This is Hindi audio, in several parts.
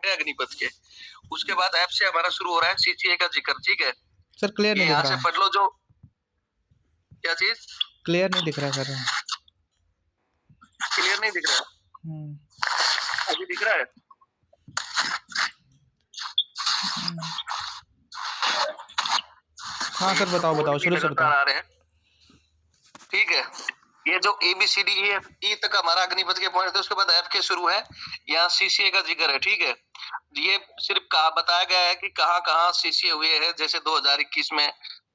पॉइंट है अग्निपथ के। उसके बाद ऐप से हमारा शुरू हो रहा है सीसीए का जिक्र, ठीक है सर। क्लियर नहीं दिख यहाँ रहा से पढ़ लो। जो क्या चीज क्लियर नहीं दिख रहा सर। क्लियर नहीं दिख रहा? अभी दिख रहा है? हाँ सर, बताओ शुरू से बताओ। आ रहे हैं, ठीक है। ये जो ABCDE तक हमारा अग्निपथ के पॉइंट थे, उसके बाद ऐप के शुरू है, यहाँ सीसीए का जिक्र है, ठीक है। ये सिर्फ बताया गया है कि कहाँ कहाँ सीसीए हुए हैं। जैसे 2021 में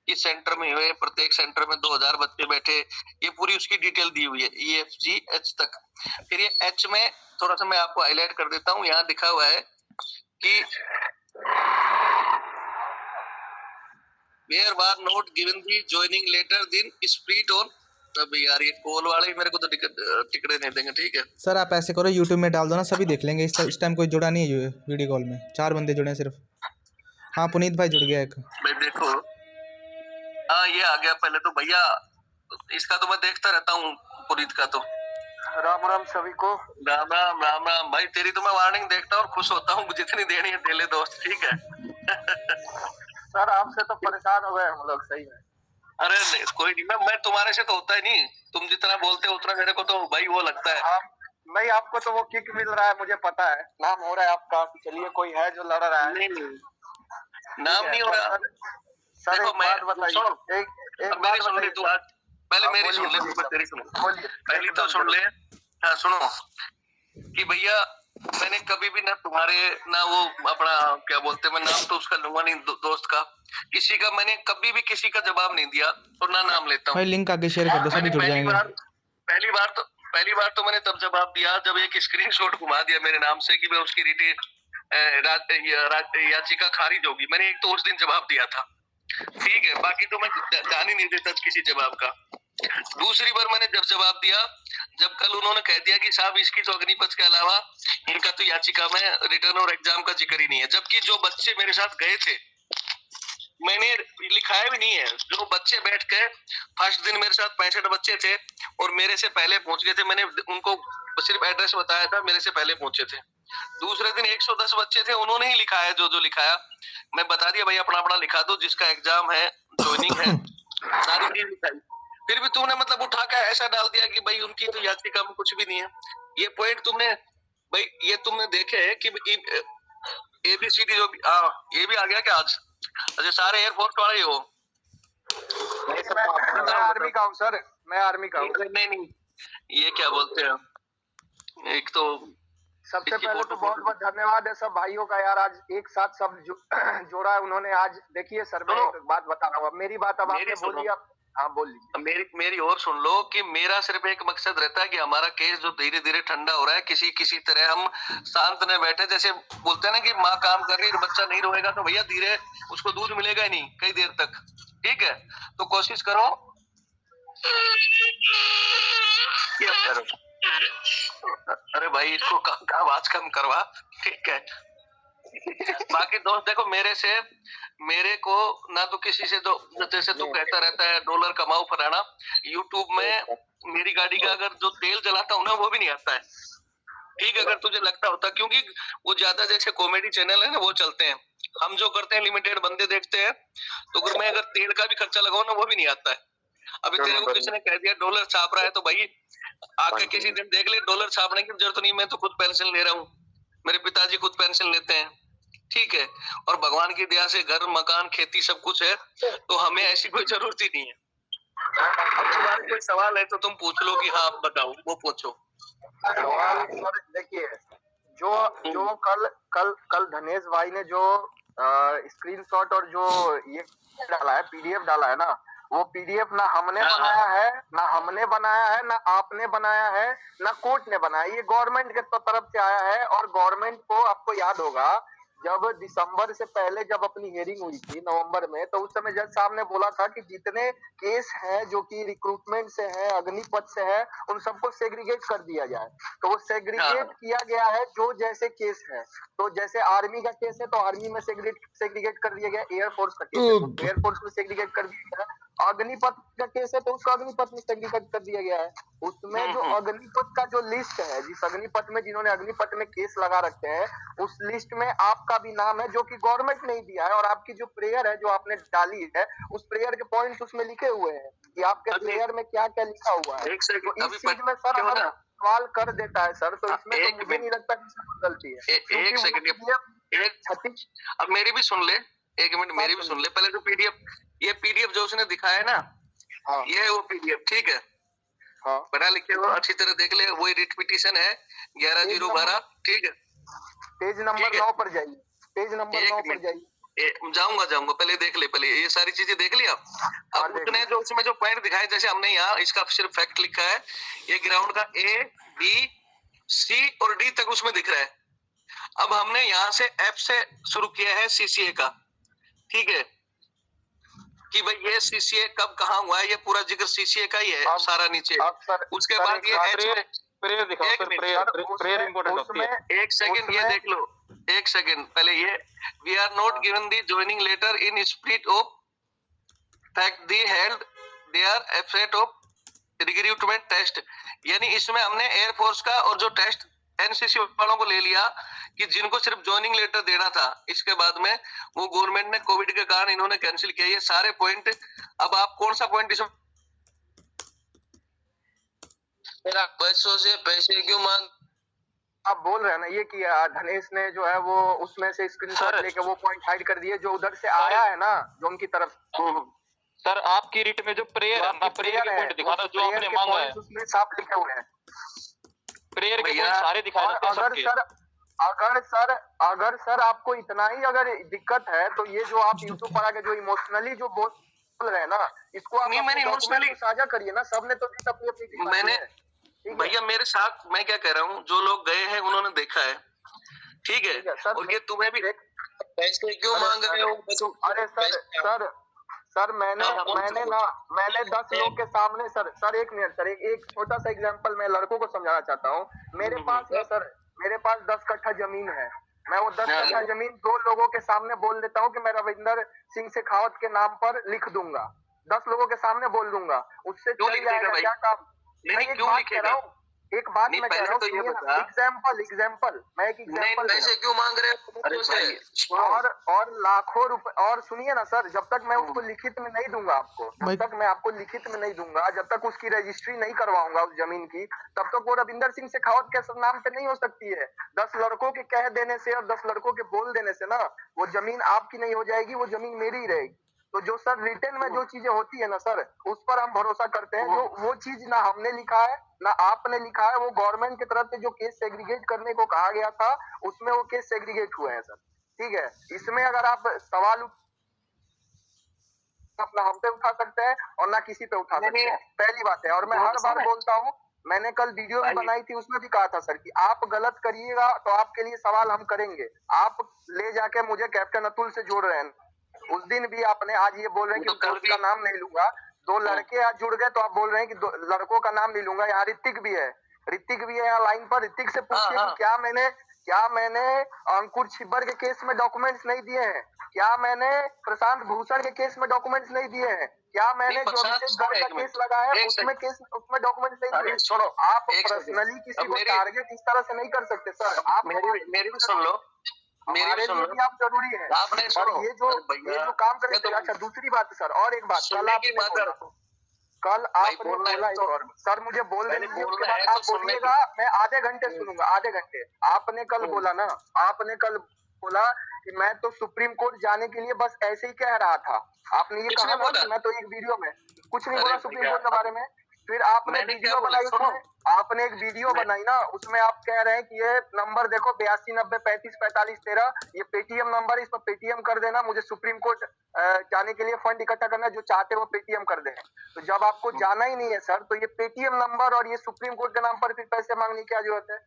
इस सेंटर में हुए, प्रत्येक सेंटर में 2000 बच्चे बैठे, ये पूरी उसकी डिटेल दी हुई है EFGH तक। फिर ये H में थोड़ा सा मैं आपको हाईलाइट कर देता हूँ। यहाँ लिखा हुआ है कि Where was not given the joining letter then split on। अब यार ये कॉल वाले मेरे को तो टिकटे नहीं देंगे, ठीक है सर। आप ऐसे करो, यूट्यूब में डाल दो ना, सभी देख लेंगे। इस टाइम कोई जुड़ा नहीं है वीडियो कॉल में, 4 बंदे जुड़े हैं सिर्फ। हाँ, पुनीत भाई जुड़ गया एक। भाई देखो, हाँ ये आ गया। पहले तो भैया इसका तो मैं देखता रहता हूँ, पुनीत का तो। राम राम सभी को। राम राम राम राम भाई। तेरी तो मैं वार्निंग देखता और खुश होता हूँ, जितनी देनी है दे ले दोस्त, ठीक है सर आपसे तो परेशान हो गए हम लोग, सही है। अरे नहीं, कोई नहीं, मैं तुम्हारे से तो होता ही नहीं। तुम जितना बोलते हो उतना मेरे को तो भाई वो लगता है। नहीं, आपको तो वो किक मिल रहा है, मुझे पता है। नाम हो रहा है आपका, चलिए कोई है जो लड़ रहा है। नहीं नाम नहीं हो रहा। सर देखो, मैं बताइए, एक बात सुन ले तू आज। पहले मेरी सुन ले, तेरी सुन। पहली तो सुन ले। हाँ सुनो कि भैया मैंने कभी भी ना तुम्हारे ना वो अपना क्या बोलते, मैं नाम तो उसका लूंगा नहीं, दोस्त का, किसी का मैंने कभी भी किसी का जवाब नहीं दिया और ना नाम लेता हूँ। लिंक आगे शेयर कर दो, सभी जुड़ जाएंगे। पहली बार तो मैंने तब जवाब दिया जब एक स्क्रीनशॉट घुमा दिया मेरे नाम से कि मैं उसकी याचिका खारिज होगी। मैंने एक तो उस दिन जवाब दिया था, ठीक है। बाकी तो मैं ध्यान ही नहीं देता किसी जवाब का। दूसरी बार मैंने जब जवाब दिया, जब कल उन्होंने कह दिया कि साहब इसकी तो अग्निपथ के अलावा इनका तो याचिका में रिटर्न और एग्जाम का जिक्र ही नहीं है। जबकि जो बच्चे मेरे साथ गए थे, मैंने लिखाया भी नहीं है। जो बच्चे बैठ के फर्स्ट दिन मेरे साथ 65 बच्चे थे और मेरे से पहले पहुंच गए थे। मैंने उनको सिर्फ एड्रेस बताया था, मेरे से पहले पहुंचे थे। दूसरे दिन 110 बच्चे थे, उन्होंने ही लिखाया जो लिखाया। मैं बता दिया भाई अपना अपना लिखा दो, जिसका एग्जाम है, ज्वाइनिंग है, सारी चीज लिखाई। फिर भी तुमने मतलब उठा के ऐसा डाल दिया कि भाई उनकी तो याचिका में कुछ भी नहीं है। ये पॉइंट तुमने भाई, ये तुमने देखे है कि ABCD जो ये भी आ गया क्या आज? अच्छा, सारे एयरफोर्स वाले हो? मैं आर्मी का हूँ सर, मैं आर्मी का हूँ। नहीं, ये क्या बोलते हैं, एक तो सबसे पहले तो बहुत बहुत धन्यवाद है सब भाइयों का यार, आज एक साथ सब जोड़ा है उन्होंने। आज देखिए सर, मैं एक बात बता रहा हूँ, मेरी बात अब आपने बोली, आप हाँ बोल लीजिए। मेरी और सुन लो कि मेरा सिर्फ एक मकसद रहता है कि हमारा केस जो धीरे धीरे ठंडा हो रहा है, किसी तरह हम शांत न बैठे। जैसे बोलते हैं ना कि माँ काम कर रही है, बच्चा नहीं रोएगा तो भैया धीरे उसको दूध मिलेगा ही नहीं कई देर तक, ठीक है। तो कोशिश करो, अरे भाई इसको आवाज कम करवा, ठीक है। बाकी दोस्त देखो, मेरे को ना तो किसी से, तो जैसे तू कहता रहता है डॉलर कमाओ फलाना, यूट्यूब में मेरी गाड़ी का अगर जो तेल जलाता हूँ ना वो भी नहीं आता है, ठीक। अगर तुझे लगता होता, क्योंकि वो ज्यादा जैसे कॉमेडी चैनल है ना वो चलते हैं, हम जो करते हैं लिमिटेड बंदे देखते हैं। तो अगर मैं तेल का भी खर्चा लगाऊं ना वो भी नहीं आता है। अभी तेरे को किसी ने कह दिया डॉलर छाप रहा है, तो भाई आके किसी दिन देख ले, डॉलर छापने की जरूरत नहीं, मैं तो खुद पेंशन ले रहा हूँ, मेरे पिताजी खुद पेंशन लेते हैं, ठीक है। और भगवान की दया से घर मकान खेती सब कुछ है, तो हमें ऐसी कोई जरूरत ही नहीं है। अब तुम्हारे कोई सवाल है तो तुम पूछ लो कि हाँ बताओ, वो पूछो। सवाल देखिए, जो कल धनेश भाई ने जो स्क्रीनशॉट और जो ये डाला है, PDF डाला है ना, वो PDF ना हमने बनाया है, ना आपने बनाया है, ना कोर्ट ने बनाया। ये गवर्नमेंट के तरफ से आया है। और गवर्नमेंट को आपको याद होगा, जब दिसंबर से पहले जब अपनी हियरिंग हुई थी नवंबर में, तो उस समय जज साहब ने बोला था कि जितने केस हैं जो कि रिक्रूटमेंट से है, अग्निपथ से है, उन सबको सेग्रीगेट कर दिया जाए। तो वो सेग्रीगेट किया गया है जो जैसे केस है। तो जैसे आर्मी का केस है तो आर्मी में सेग्रीगेट कर दिया गया, एयरफोर्स का केस है तो एयरफोर्स में सेग्रीगेट कर दिया गया, अग्निपथ का केस है तो उसको अग्निपथ में सेग्रीगेट कर दिया गया है। उसमें जो अग्निपथ का जो लिस्ट है, जिस अग्निपथ में जिन्होंने अग्निपथ में केस लगा रखे हैं, उस लिस्ट में आपका भी नाम है, जो कि गवर्नमेंट नहीं दिया है। और आपकी जो प्रेयर है जो आपने डाली है, उस प्रेयर के पॉइंट्स उसमें लिखे हुए हैं कि आपके प्रेयर में क्या क्या लिखा हुआ है। तो इस चीज में सर अगर सवाल कर देता है सर, तो इसमें तो मुझे नहीं लगता कि इसमें गलती है। एक सेकंड, अब मेरी भी सुन ले, एक मिनट मेरी भी सुन ले। पहले तो पीडीएफ, ये पीडीएफ जो उसने दिखाया है ना, ये है वो पीडीएफ, ठीक है। पढ़ा लिखे हो, अच्छी तरह देख ले, वही रिट पिटीशन है 11/012, ठीक है। पेज नंबर 9 पर जाइए, पेज नंबर 9 पर जाइए। जाऊंगा, पहले देख ले, पहले ये सारी चीजें देख लिया। अब उसने जो उसमें जो पॉइंट दिखाए, जैसे हमने यहाँ इसका सिर्फ फैक्ट लिखा है, ये ग्राउंड का ए बी सी और डी तक उसमें दिख रहा है। अब हमने यहाँ से एफ से शुरू किया है सीसीए का, ठीक है, कि भाई ये सीसीए कब कहाँ हुआ है, ये पूरा जिक्र सीसीए का ही है सारा नीचे। उसके बाद ये प्रेयर दिखाओ सर, प्रेयर इंपॉर्टेंट होती है। एक सेकंड ये देख लो, एक सेकंड पहले ये, we are not given the joining letter in spirit of fact the held they are absent of recruitment test. यानी इसमें हमने एयरफोर्स का और जो टेस्ट एनसीसी वालों को ले लिया कि जिनको सिर्फ ज्वाइनिंग लेटर देना था, इसके बाद में वो गवर्नमेंट ने कोविड के कारण इन्होंने कैंसिल किया। ये सारे पॉइंट, अब आप कौन सा पॉइंट इसमें बच्चों से पैसे क्यों मांग, आप बोल रहे हैं ना ये कि धनेश ने जो है वो उसमें से स्क्रीनशॉट लेके वो पॉइंट हाइड कर दिए जो उधर से आया है ना, जो उनकी तरफ। सर आपकी रिट में जो प्रेयर है, प्रेयर के पॉइंट दिखा दो जो आपने मांगा है, उसमें साफ लिखे हुए हैं प्रेयर के पॉइंट सारे दिखाए जाते हैं सबके। अगर सर आपको इतना ही अगर दिक्कत है, तो ये जो आप यूट्यूब पर आके जो इमोशनली जो बोल रहे हैं ना, इसको आप इमोशनली साझा करिए ना। सबने तो अपनी अपनी मैंने भैया मेरे साथ, मैं क्या कह रहा हूँ, जो लोग गए हैं उन्होंने देखा है, ठीक है। और ये तुम्हें भी पैसे क्यों मांग रहे हो? अरे सर मैंने 10 लोग के सामने सर एक मिनट सर, एक छोटा सा एग्जांपल मैं लड़कों को समझाना चाहता हूँ। मेरे पास 10 कट्ठा जमीन है। मैं वो 10 कट्ठा जमीन 2 लोगों के सामने बोल देता हूँ कि मैं रविंदर सिंह शेखावत के नाम पर लिख दूंगा, 10 लोगों के सामने बोल दूंगा, उससे चल जाएगा क्या काम? एक बात मैं कह रहा हूँ, एग्जाम्पल मैं एक एग्जाम्पल पैसे क्यों मांग रहे हो? और लाखों रुपए, और सुनिए ना सर, जब तक मैं उसको लिखित में नहीं दूंगा आपको, जब तक मैं आपको लिखित में नहीं दूंगा, जब तक उसकी रजिस्ट्री नहीं करवाऊंगा उस जमीन की, तब तक वो रविंदर सिंह शेखावत के नाम पे नहीं हो सकती है। 10 लड़कों के कह देने से और 10 लड़कों के बोल देने से ना वो जमीन आपकी नहीं हो जाएगी, वो जमीन मेरी ही रहेगी। तो जो सर रिटर्न में जो चीजें होती है ना सर, उस पर हम भरोसा करते हैं। जो वो चीज ना हमने लिखा है ना आपने लिखा है, वो गवर्नमेंट की तरफ से जो केस सेग्रीगेट करने को कहा गया था, उसमें वो केस सेग्रीगेट हुए हैं सर, ठीक है। इसमें अगर आप सवाल अपना हम पे उठा सकते हैं और ना किसी पे उठा सकते हैं, पहली बात है। और मैं हर बार बोलता हूँ, मैंने कल वीडियो भी बनाई थी, उसमें भी कहा था सर कि आप गलत करिएगा तो आपके लिए सवाल हम करेंगे। आप ले जाके मुझे कैप्टन अतुल से जोड़ रहे हैं, उस दिन भी आपने, आज ये बोल रहे हैं कि दोस्त का नाम नहीं लूंगा। 2 लड़के आज जुड़ गए तो आप बोल रहे हैं कि 2 लड़कों का नाम नहीं लूंगा। यहाँ ऋतिक भी है यहाँ लाइन पर। ऋतिक से पूछिए कि क्या मैंने अंकुर छिब्बर के केस में डॉक्यूमेंट्स नहीं दिए हैं? क्या मैंने प्रशांत भूषण के केस में डॉक्यूमेंट्स नहीं दिए हैं? क्या मैंने जो अभिषेक गौर का केस लगाया है उसमें डॉक्यूमेंट्स नहीं दिए? छोड़ो, आप पर्सनली किसी को टारगेट इस तरह से नहीं कर सकते सर। आप मेरी भी सुन लो, मेरे लिए भी आप जरूरी है। और ये जो काम करें। अच्छा, दूसरी बात सर, और एक बात, कल आपने बोला सर, मुझे बोल देने के बाद आप बोलिएगा, मैं आधे घंटे सुनूंगा, आधे घंटे। आपने कल बोला ना, आपने कल बोला कि मैं तो सुप्रीम कोर्ट जाने के लिए बस ऐसे ही कह रहा था। आपने ये कहा ना कि मैं तो एक वीडियो में कुछ नहीं बोला सुप्रीम कोर्ट के बारे में। फिर आपने वीडियो बनाई, आपने एक वीडियो बनाई ना, उसमें आप कह रहे हैं कि ये नंबर देखो 82 90 35 45 13, ये पेटीएम नंबर, इस पर पेटीएम कर देना, मुझे सुप्रीम कोर्ट जाने के लिए फंड इकट्ठा करना, जो चाहते वो पेटीएम कर दें। तो जब आपको जाना ही नहीं है सर, तो ये पेटीएम नंबर और ये सुप्रीम कोर्ट के नाम पर फिर पैसे मांगने की क्या जरूरत है?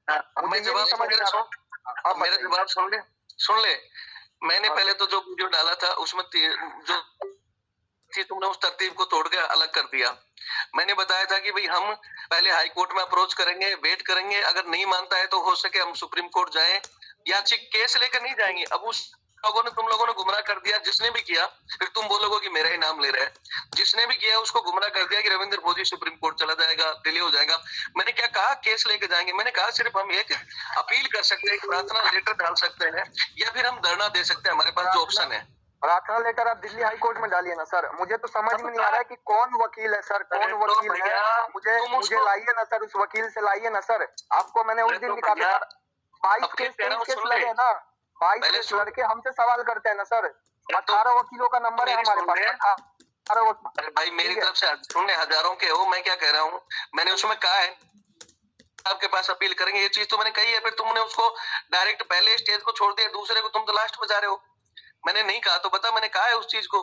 मुझे ये समझ नहीं आ रहा। मेरा जवाब सुन ले। मैंने पहले तो जो वीडियो डाला था उसमें जो तुमने उस तरतीब को तोड़ के अलग कर दिया। मैंने बताया था कि भाई हम पहले हाई कोर्ट में अप्रोच करेंगे, वेट करेंगे, अगर नहीं मानता है तो हो सके हम सुप्रीम कोर्ट जाएं, या केस लेकर नहीं जाएंगे। अब उस तुम लोगों ने गुमराह कर दिया, जिसने भी किया, फिर तुम बोलोगे कि मेरा ही नाम ले रहे हैं, जिसने भी किया उसको गुमराह कर दिया कि रविंद्र भोजी सुप्रीम कोर्ट चला जाएगा, डिले हो जाएगा। मैंने क्या कहा, केस लेके जाएंगे? मैंने कहा सिर्फ हम एक अपील कर सकते हैं, एक प्रार्थना लेटर डाल सकते हैं, या फिर हम धरना दे सकते हैं, हमारे पास जो ऑप्शन है। प्रार्थना लेटर आप दिल्ली हाई कोर्ट में डालिए ना सर। मुझे तो समझ में नहीं आ रहा है कि कौन वकील है सर, कौन वकील है। मुझे लाइए ना सर, उस वकील से लाइए ना सर। आपको मैंने उस दिन लिखा था 22 केस लगे ना, 22 केस लड़के हमसे सवाल करते हैं ना सर। 18 वकीलों का नंबर है हमारे पास। अरे भाई मेरी तरफ से सुनने हजारों के हो, मैं क्या कह रहा हूँ, मैंने उसमें कहा है आपके पास अपील करेंगे, ये चीज तो मैंने कही है। फिर तुमने उसको डायरेक्ट पहले स्टेज को छोड़ दिया, दूसरे को तुम तो लास्ट में जा रहे हो। मैंने नहीं कहा तो बता, मैंने कहा है उस चीज को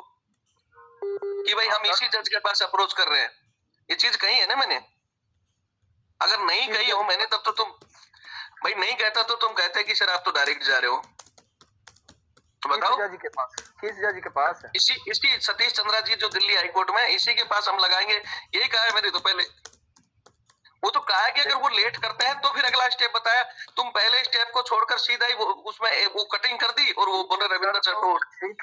कि भाई हम इसी जज के पास अप्रोच कर रहे हैं, ये चीज कही है ना मैंने। अगर नहीं कही हो मैंने तब तो तुम भाई नहीं कहता तो तुम कहते कि सर आप तो डायरेक्ट जा रहे हो। तो बताओ जज के पास, किस जज के पास? इसी सतीश चंद्रा जी जो दिल्ली हाईकोर्ट में, इसी के पास हम लगाएंगे। यही कहा है मैंने तो पहले। वो तो कहा कि अगर वो लेट करते हैं तो फिर अगला स्टेप बताया। तुम पहले स्टेप को छोड़कर सीधा ही उसमें वो कटिंग कर दी और वो बोले रविंद्र चटोर। ठीक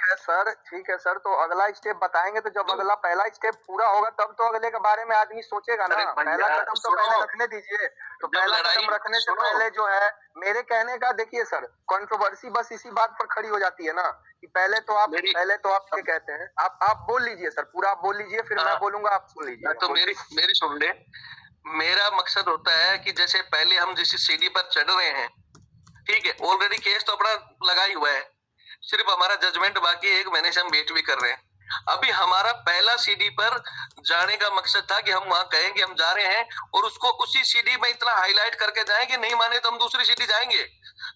है सर, तो अगला स्टेप बताएंगे। तो जब अगला पहला स्टेप पूरा होगा तब तो अगले के बारे में आदमी सोचेगा ना। पहला कदम तो पहले रखने दीजिए। तो पहला कदम रखने से पहले जो है मेरे कहने का, देखिए सर, कंट्रोवर्सी बस इसी बात पर खड़ी हो जाती है ना कि पहले तो आप ये कहते हैं। आप बोल लीजिए सर, पूरा आप बोल लीजिए, फिर मैं बोलूंगा, आप सुन लीजिए। तो मेरी सुन ले। मेरा मकसद होता है कि जैसे पहले हम जिस सीडी पर चढ़ रहे हैं, ठीक है, ऑलरेडी केस तो अपना लगा ही हुआ है, सिर्फ हमारा जजमेंट बाकी है। 1 महीने से हम वेट भी कर रहे हैं। अभी हमारा पहला सीडी पर जाने का मकसद था कि हम वहां कहें कि हम जा रहे हैं, और उसको उसी सीडी में इतना हाईलाइट करके जाएं कि नहीं माने तो हम दूसरी सीडी जाएंगे,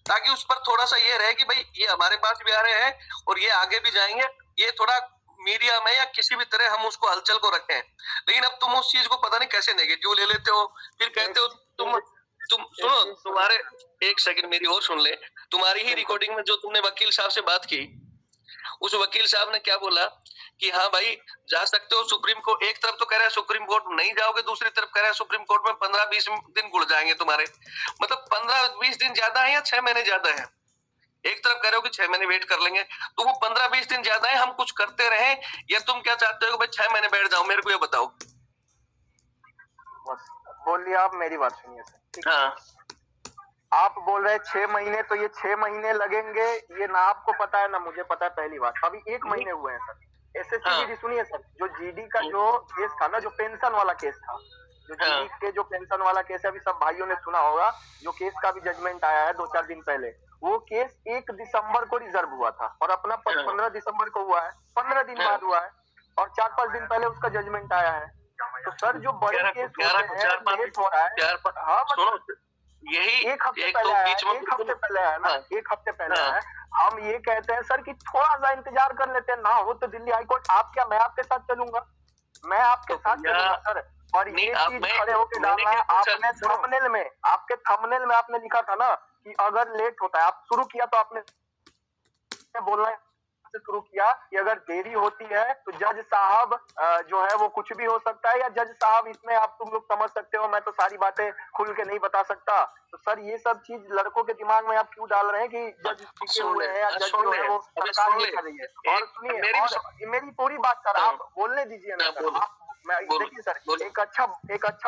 ताकि उस पर थोड़ा सा ये रहे कि भाई ये हमारे पास भी आ रहे हैं और ये आगे भी जाएंगे। ये थोड़ा मीडिया में या किसी भी तरह हम उसको हलचल को रखें। लेकिन अब तुम उस चीज को पता नहीं कैसे नेगेटिव ले लेते हो, फिर कहते हो तुम सुनो, तुम्हारे 1 सेकंड मेरी और सुन ले। तुम्हारी ही रिकॉर्डिंग में जो तुमने वकील साहब से बात की, उस वकील साहब ने क्या बोला कि हाँ भाई जा सकते हो सुप्रीम कोर्ट। एक तरफ तो कह रहा है सुप्रीम कोर्ट नहीं जाओगे, दूसरी तरफ कह रहा है सुप्रीम कोर्ट में 15-20 दिन गुड़ जाएंगे तुम्हारे। मतलब 15-20 दिन ज्यादा है या 6 महीने ज्यादा है? एक तरफ कह रहे हो कि 6 महीने वेट कर लेंगे, तो वो 15-20 दिन ज्यादा है, हम कुछ करते रहे, या तुम क्या चाहते हो कि भाई 6 महीने बैठ जाओ? मेरे को ये बताओ। बस बोलिए, आप मेरी बात सुनिए सर। हाँ, आप बोल रहे हैं 6 महीने, तो ये 6 महीने लगेंगे, ये ना आपको पता है ना मुझे पता है। पहली बात, अभी 1 महीने हुए हैं सर। SSC सुनिए सर, जो GD का जो केस था ना, जो पेंशन वाला केस था, जो GD के जो पेंशन वाला केस है, अभी सब भाइयों ने सुना होगा, जो केस का भी जजमेंट आया है 2-4 दिन पहले। वो केस 1 दिसंबर को रिजर्व हुआ था और अपना 15 दिसंबर को हुआ है, 15 दिन बाद हुआ है, और 4-5 दिन पहले उसका जजमेंट आया है। तो सर जो बड़े केस हो रहे हैं, लेट हो रहा है। हाँ, यही एक हफ्ते पहले आया ना, 1 हफ्ते पहले आया है। हम ये कहते हैं सर कि थोड़ा सा इंतजार कर लेते हैं, ना हो तो दिल्ली हाईकोर्ट मैं आपके साथ चलूंगा, मैं आपके साथ चलूंगा सर। और ये चीज खड़े होकर डालना है आपने थंबनेल में, आपके थंबनेल में आपने लिखा था ना कि अगर लेट होता है, आप शुरू किया तो आपने बोलना से शुरू किया कि अगर देरी होती है तो जज साहब जो है वो कुछ भी हो सकता है, या जज साहब इसमें आप तुम लोग समझ सकते हो, मैं तो सारी बातें खुल के नहीं बता सकता। तो सर ये सब चीज लड़कों के दिमाग में आप क्यों डाल रहे हैं कि जज टिके हुए हैं या जज जो है वो सरकार ही कर रही है? और सुनिए, और मेरी पूरी बात सर आप बोलने दीजिए ना। देखिए सर, एक अच्छा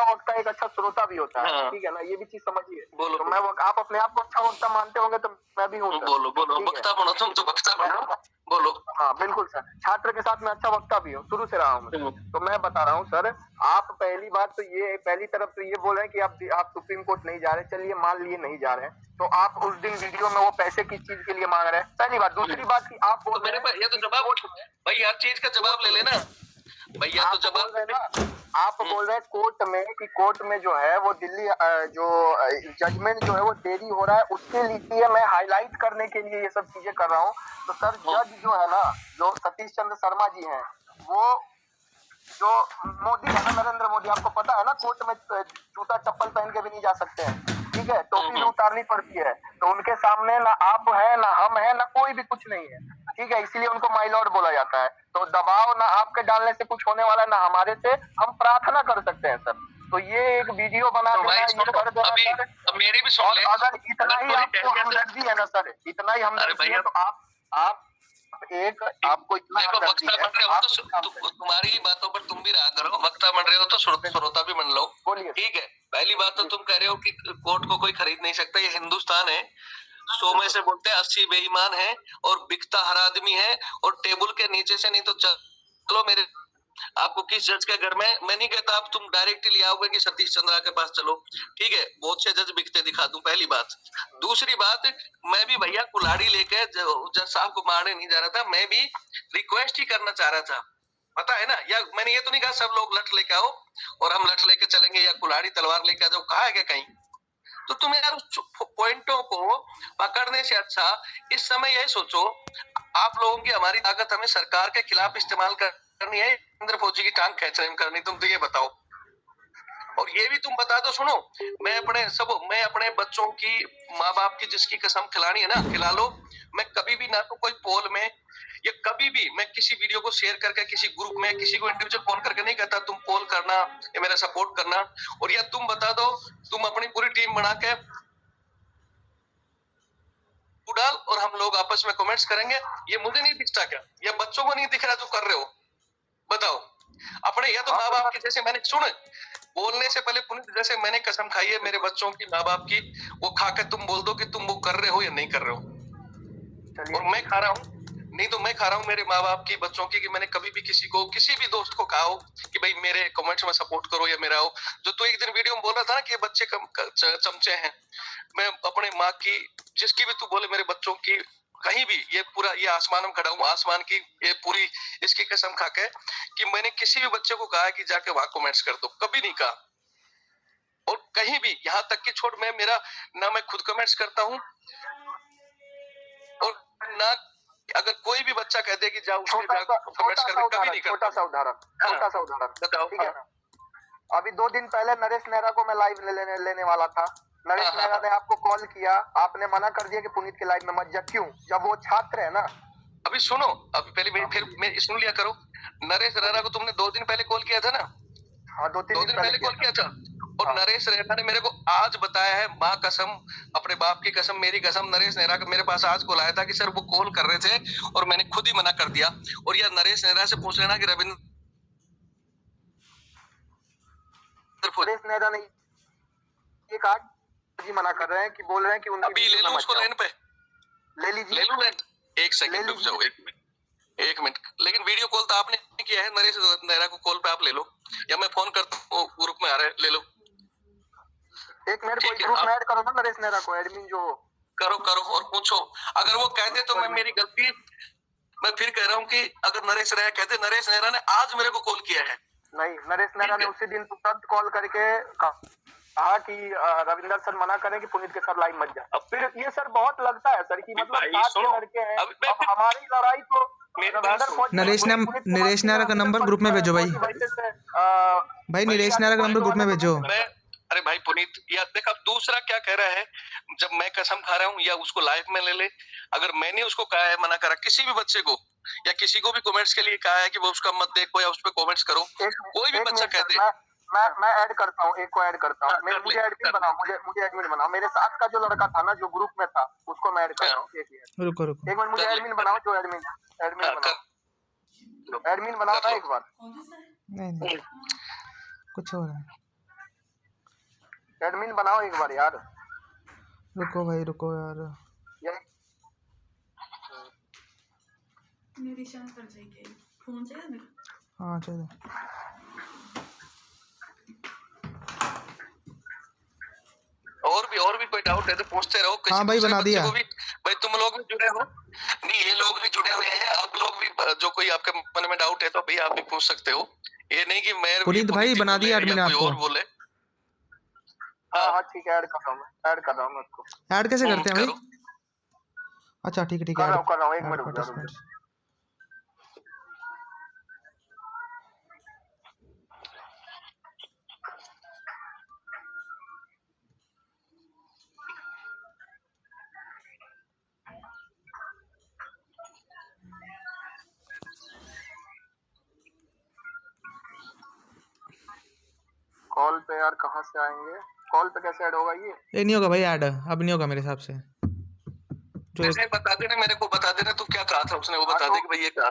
वक्ता एक अच्छा श्रोता भी होता है, ठीक है ना, ये भी चीज समझिए। तो मैं आप अपने आप को अच्छा वक्ता मानते होंगे तो मैं भी हूँ। बोलो वक्ता बनो, तुम तो वक्ता बनो, बोलो। हाँ बिल्कुल सर, छात्र के साथ मैं अच्छा वक्ता भी हूँ, शुरू से रहा हूँ। तो मैं बता रहा हूँ सर, आप पहली बात तो ये, पहली तरफ तो ये बोल रहे हैं कि आप सुप्रीम कोर्ट नहीं जा रहे। चलिए मान लिए नहीं जा रहे हैं, तो आप उस दिन वीडियो में वो पैसे किस चीज के लिए मांग रहे हैं? पहली बात। दूसरी बात की आप बोल रहे हैं, ये तो जवाब भाई, हर चीज का जवाब ले लेना भैया, तो जवाब है ना। आप बोल रहे हैं कोर्ट में जो है वो दिल्ली जो जजमेंट जो है वो देरी हो रहा है, उसके लिए मैं हाईलाइट करने के लिए ये सब चीजें कर रहा हूँ। तो सर जज जो है ना, जो सतीश चंद्र शर्मा जी हैं, वो जो मोदी है ना, नरेंद्र मोदी, आपको पता है ना, कोर्ट में जूता चप्पल पहन के भी नहीं जा सकते हैं, ठीक है, टोपी भी उतारनी पड़ती है। तो उनके सामने ना आप है ना हम है ना कोई भी कुछ नहीं है, ठीक है, इसलिए उनको माय लॉर्ड बोला जाता है। तो दबाव ना आपके डालने से कुछ होने वाला है, ना हमारे से। हम प्रार्थना कर सकते हैं सर। तो ये एक वीडियो बना देना, ये कर देना सर। मेरी भी सुन ले। अगर इतना ही आपको हमदर्दी है ना सर, इतना ही हमदर्दी है, तो आप आप एक आपको इतना देखो वक्ता बन रहे हो तो तुम्हारी ही बातों पर तुम भी रहा करो, वक्ता बन रहे हो तो श्रोता भी बन लो। बोलिए। ठीक है, पहली बात तो तुम कह रहे हो कि कोर्ट को कोई खरीद नहीं सकता, ये हिंदुस्तान है। 100 में से बोलते हैं 80 बेईमान है और बिकता हर आदमी है, और टेबल के नीचे से नहीं तो चलो मेरे आपको किस जज के घर में, मैं नहीं कहता आप तुम डायरेक्टली आओगे कि सतीश चंद्रा के पास चलो, ठीक है, बहुत से जज बिकते दिखा दूं, पहली बात। दूसरी बात, मैं भी भैया कुल्हाड़ी लेके जज साहब को मारने नहीं जा रहा था, मैं भी रिक्वेस्ट ही करना चाह रहा था, पता है ना। या मैंने ये तो नहीं कहा सब लोग लठ लेके आओ और हम लठ लेके चलेंगे या कुल्हाड़ी तलवार लेके आ जाओ, कहा है क्या कहीं? तो तुम यार उस पॉइंटों को पकड़ने से अच्छा इस समय यही सोचो, आप लोगों की हमारी ताकत हमें सरकार के खिलाफ इस्तेमाल करनी है, नरेंद्र फौजी की टांग खींचने में करनी, तुम तो ये बताओ। और ये भी तुम बता दो, सुनो, मैं अपने बच्चों की माँ बाप की जिसकी कसम खिलानी है ना, खिला लो। मैं कभी भी ना तो कोई पोल में या कभी भी मैं किसी वीडियो को शेयर करके किसी ग्रुप में किसी को इंडिविजुअल फोन करके नहीं कहता तुम पोल करना या मेरा सपोर्ट करना। और या तुम बता दो, तुम अपनी पूरी टीम बना के डाल और हम लोग आपस में कमेंट्स करेंगे। ये मुझे नहीं दिखता क्या? या बच्चों को नहीं दिख रहा जो कर रहे हो? बताओ अपने, या तो माँ बाप की, जैसे मैंने सुन बोलने से पहले पुनीत जैसे मैंने कसम खाई है मेरे बच्चों की माँ बाप की, वो खा के तुम बोल दो कि तुम वो कर रहे हो या नहीं कर रहे हो। और मैं खा रहा हूँ, नहीं तो मैं खा रहा हूँ मेरे माँ बाप की बच्चों की, कि मैंने कभी भी किसी को किसी भी दोस्त को कहा हो कि भाई मेरे कमेंट्स में सपोर्ट करो या मेरा हो। जो तू एक दिन वीडियो में बोल रहा था ना कि ये बच्चे चमचे हैं, मैं अपने माँ की जिसकी भी तू बोले मेरे बच्चों की कहीं भी, ये पूरा ये आसमान में खड़ा हूँ, आसमान की ये पूरी इसकी कसम खा के कि मैंने किसी भी बच्चे को कहा कि जाके वहां कमेंट्स कर दो, कभी नहीं कहा। और कहीं भी यहाँ तक कि छोड़, मैं मेरा ना मैं खुद कमेंट्स करता हूँ और ना अगर कोई भी बच्चा कह दे कि जाओ कमेंट्स कर, कभी नहीं करता। छोटा सा उदाहरण बताओ। ठीक है, अभी 2 दिन पहले नरेश नेहरा को मैं लाइव लेने वाला था। नरेश नेहरा ने आपको कॉल किया, आपने मना कर दिया कि पुनीत के लाइव में मत जा। क्यों? जब वो छात्र है ना। अभी सुनो, अभी पहले फिर मैं सुन लिया करो। नरेश नेहरा को तुमने 2 दिन पहले कॉल किया था ना? हाँ, 2-3 दिन पहले कॉल किया था। और हाँ। नरेश नेहरा ने मेरे को आज बताया है, माँ कसम, अपने बाप की कसम, मेरी कसम, नरेश नेहरा का मेरे पास आज कॉल आया था कि सर वो कॉल कर रहे थे और मैंने खुद ही मना कर दिया। और यार नरेश नेहरा से पूछ लेना कि रविंद्र नेहरा ने ये कहा जी मना कर रहे हैं कि बोल रहे हैं कि उनकी अभी ले लो उसको लाइन पे, ले लीजिए। ले लो लाइन, एक सेकंड रुक जाओ, एक मिनट। लेकिन वीडियो कॉल तो आपने किया है, नरेश नेहरा को कॉल पे आप ले लो, या मैं फोन करता हूँ, ग्रुप में आ रहा है, ले लो। एक मिनट, कोई ग्रुप में ऐड करो ना नरेश नेहरा को, एडमिन जो करो और पूछो। अगर वो कहते तो मैं मेरी गलती, मैं फिर कह रहा हूँ कि अगर नरेश नेहरा कहते, नरेश नेहरा ने आज मेरे को कॉल किया है। नहीं, नरेश नेहरा ने उसी दिन तुरंत कॉल करके कहा कि रविंदर सर मना करें कि पुनीत के सर लाइव मत जा। अब फिर ये सर बहुत लगता है सर कि मतलब साथ के लड़के हैं, अब हमारी लड़ाई तो नरेश नेहरा का नंबर ग्रुप में भेजो भाई। भाई नरेश नेहरा का नंबर ग्रुप में भेजो। अरे भाई पुनीत, या देख अब दूसरा क्या कह रहा है, जब मैं कसम खा रहा हूँ या उसको लाइव में ले ले, अगर मैंने उसको कहा है मना करा किसी भी बच्चे को या किसी को भी कमेंट्स के लिए कहा है कि वो उसका मत देखो या उस पर कमेंट्स करो, कोई भी बच्चा कहते हैं, मैं ऐड करता हूँ, एक को ऐड करता हूँ, मुझे एडमिन बनाओ, मुझे एडमिन बनाओ। मेरे साथ का जो लड़का था ना जो ग्रुप में था उसको मैं ऐड कर रहा हूँ। रुको एक मिनट, मुझे एडमिन बनाओ, जो एडमिन बनाओ ना एक बार। नहीं कुछ हो रहा है, एडमिन बनाओ एक बार यार। रुको भाई रुको यार, मेरी शाम कर जाएगी, फोन चाहिए मेरे? हाँ चाहिए। और भी कोई डाउट है तो पूछते रहो। हाँ भाई बना दिया। भाई तुम लोग भी जुड़े हो, नहीं ये लोग भी जुड़े हुए हैं, आप लोग भी जो कोई आपके मन में डाउट है तो भाई आप भी पूछ सकते हो। ये नहीं कि मैं पुनीत भाई बना दिया एडमिन आपको। और बोले हाँ ठीक है, ऐड कर रहा हूँ मैं उसको। ऐड कैसे करते हैं भाई? अच्छा ठीक है कर रहा हूँ, एक मिनट। कॉल पे यार कहाँ से आएंगे? कॉल पे कैसे ऐड होगा ये? नहीं होगा भाई ऐड, अब नहीं होगा मेरे हिसाब से। तो ऐसे बता देना, मेरे को बता देना तू क्या कहा था उसने, वो बता दे कि भाई ये कहा।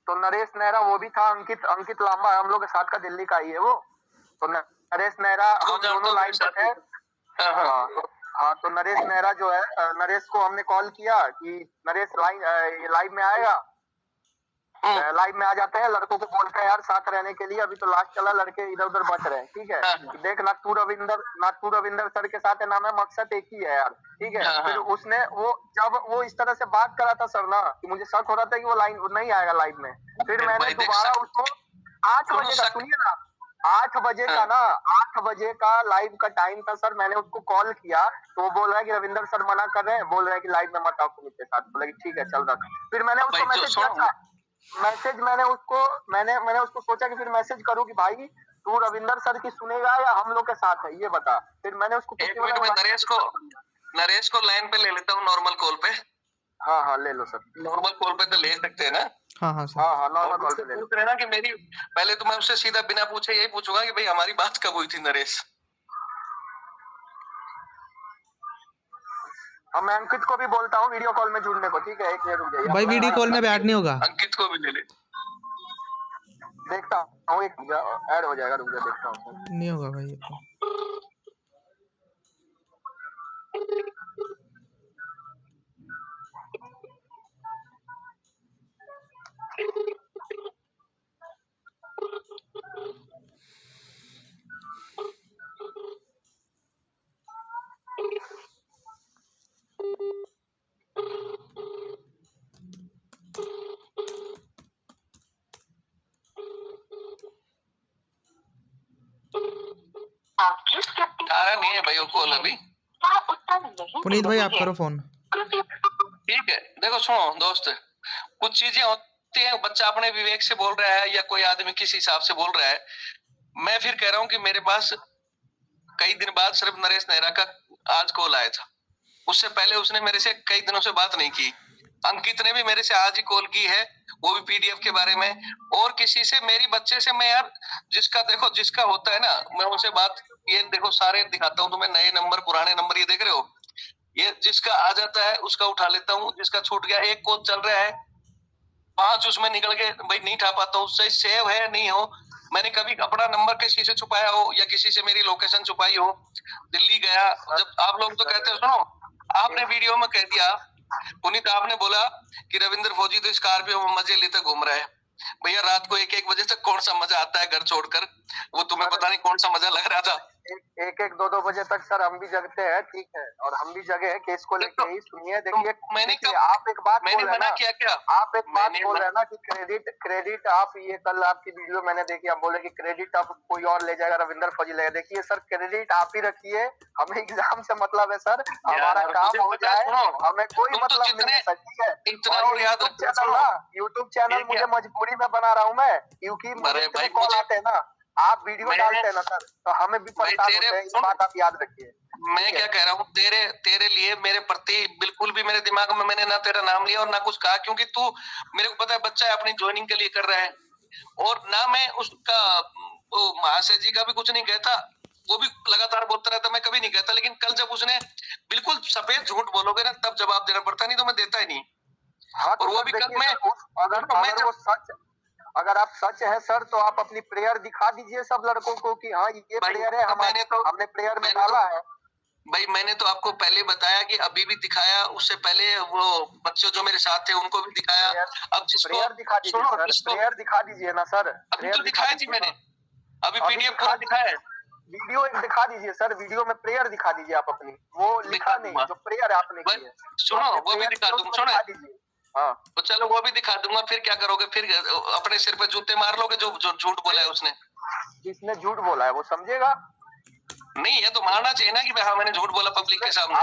तो नरेश नेहरा वो भी था, अंकित लांबा हम लोग के साथ का, दिल्ली का ही है वो। तो नरेश नेहरा हम दोनों लाइन पे थे। हाँ, तो नरेश नेहरा जो है, नरेश को हमने कॉल किया कि नरेश लाइव में आएगा। लाइव में आ जाते हैं, लड़कों को बोलते हैं यार साथ रहने के लिए, अभी तो लास्ट चला, लड़के इधर उधर बच रहे हैं, ठीक है। देख नागतू रविंदर सर के साथ नाम है, मकसद एक ही है यार, ठीक है। फिर उसने जब वो इस तरह से बात करा था सर ना, कि मुझे शक हो रहा था कि वो लाइन नहीं आएगा लाइव में। फिर मैंने दोबारा उसको 8 बजे का, सुनिए ना, 8 बजे का ना, 8 बजे का लाइव का टाइम था सर। मैंने उसको कॉल किया तो वो बोल रहा है कि रविंदर सर मना कर रहे हैं, बोल रहे हैं कि लाइव में मत आओ पुनीत के साथ। बोला कि ठीक है चल रहा। फिर मैंने उसको मैसेज किया था, मैंने उसको सोचा कि फिर मैसेज करूं कि भाई तू रविंदर सर की सुनेगा या हम लोग के साथ है, ये बता। फिर मैंने उसको एक मिनट में नरेश को लाइन पे ले लेता हूँ, नॉर्मल कॉल पे। हाँ ले लो सर, नॉर्मल कॉल पे तो ले सकते हैं ना? हाँ सर, हाँ नॉर्मल कॉल पे ले लो। पूछ रहे ना कि मेरी, पहले तो मैं उससे सीधा बिना पूछे यही पूछूंगा कि भाई हमारी बात कब हुई थी नरेश। मैं अंकित को भी बोलता हूँ वीडियो कॉल में जुड़ने को, ठीक है। एक मिनट रुक जाइए भाई, वीडियो कॉल में बैठ नहीं होगा। अंकित को भी ले ले, देखता हूँ, एक ऐड हो जाएगा, रुक जा देखता हूँ। नहीं होगा भाई। नहीं है भाई वो कॉल अभी। पुनीत भाई आप करो फोन। ठीक है, देखो सुनो दोस्त, कुछ चीजें होती हैं, बच्चा अपने विवेक से बोल रहा है या कोई आदमी किस हिसाब से बोल रहा है। मैं फिर कह रहा हूँ कि मेरे पास कई दिन बाद सिर्फ नरेश नेहरा का आज कॉल आया था, उससे पहले उसने मेरे से कई दिनों से बात नहीं की। अंकित ने भी मेरे से आज ही कॉल की है, वो भी पीडीएफ के बारे में। और किसी से, मेरी बच्चे से मैं यार, जिसका होता है ना, मैं उनसे बात, ये देखो सारे दिखाता हूँ तुम्हें, नए नंबर पुराने नंबर, ये देख रहे हो, ये जिसका आ जाता है उसका उठा लेता हूँ, जिसका छूट गया, एक कॉल चल रहा है 5 उसमें निकल के भाई नहीं उठा पाता हूँ, उससे सेव है नहीं हो। मैंने कभी अपना नंबर किसी से छुपाया हो या किसी से मेरी लोकेशन छुपाई हो, दिल्ली गया जब, आप लोग तो कहते हो, सुनो आपने वीडियो में कह दिया पुनीत, आपने बोला कि रविंद्र फौजी तो स्कॉर्पियो में मजे लेते घूम रहा है। भैया रात को 1-1 बजे तक कौन सा मजा आता है घर छोड़कर, वो तुम्हें पता नहीं कौन सा मजा लग रहा था। 1-1, 2-2 बजे तक सर हम भी जगते हैं, ठीक है, और हम भी जगे हैं केस को लेके ही। सुनिए देखिए, आप एक बात बोल रहे हैं क्या, आप एक बात बोल रहे हैं ना कि क्रेडिट आप, ये कल आपकी वीडियो मैंने देखी, आप बोले कि क्रेडिट आप कोई और ले जाएगा, रविंदर फौजी लेगा। देखिए सर, क्रेडिट आप ही रखिए, हमें एग्जाम से मतलब है सर, हमारा काम हो जाए, हमें कोई मतलब नहीं है सर, ठीक है। यूट्यूब चैनल मुझे मजबूरी में बना रहा हूँ मैं, क्योंकि मुझे कॉल आते हैं ना, आप वीडियो डालते हैं ना सर, तो हमें भी परेशान होते हैं, इस बात आप याद रखिए। मैं क्या कह रहा हूँ, तेरे लिए मेरे प्रति बिल्कुल भी मेरे दिमाग में मैंने ना तेरा नाम लिया और ना कुछ कहा, क्योंकि तू, मेरे को पता है बच्चा है, अपनी ज्वाइनिंग के लिए कर रहा है, और ना मैं उसका महाशय जी का भी कुछ नहीं कहता, वो भी लगातार बोलता रहता, मैं कभी नहीं कहता। लेकिन कल जब उसने बिल्कुल सफेद झूठ बोलोगे ना, तब जवाब देना पड़ता, नहीं तो मैं देता ही नहीं। और वो भी कल मैं, अगर आप सच है सर, तो आप अपनी प्रेयर दिखा दीजिए सब लड़कों को कि हाँ ये प्रेयर है हमारे, तो हमने प्रेयर में डाला है। भाई मैंने तो आपको पहले बताया कि अभी भी दिखाया, उससे पहले वो बच्चे जो मेरे साथ थे उनको भी दिखाया। अब जिसको प्रेयर दिखा दीजिए सर, प्रेयर दिखा दीजिए ना सर। अभी तो दिखाया थी मैंने, अभी पीडीएफ पूरा दिखाया है। वीडियो एक दिखा दीजिए सर, वीडियो में प्रेयर दिखा दीजिए आप अपनी, वो लिखा नहीं जो प्रेयर आपने की है, सुनो वो भी दिखा दूंगा, सुनो हाँ तो चलो वो भी दिखा दूंगा। फिर क्या करोगे, फिर अपने सिर पे जूते मार लोगे जो झूठ बोला है उसने। जिसने झूठ बोला है वो समझेगा नहीं है तो मारना चाहिए ना कि हाँ मैंने झूठ बोला पब्लिक के सामने।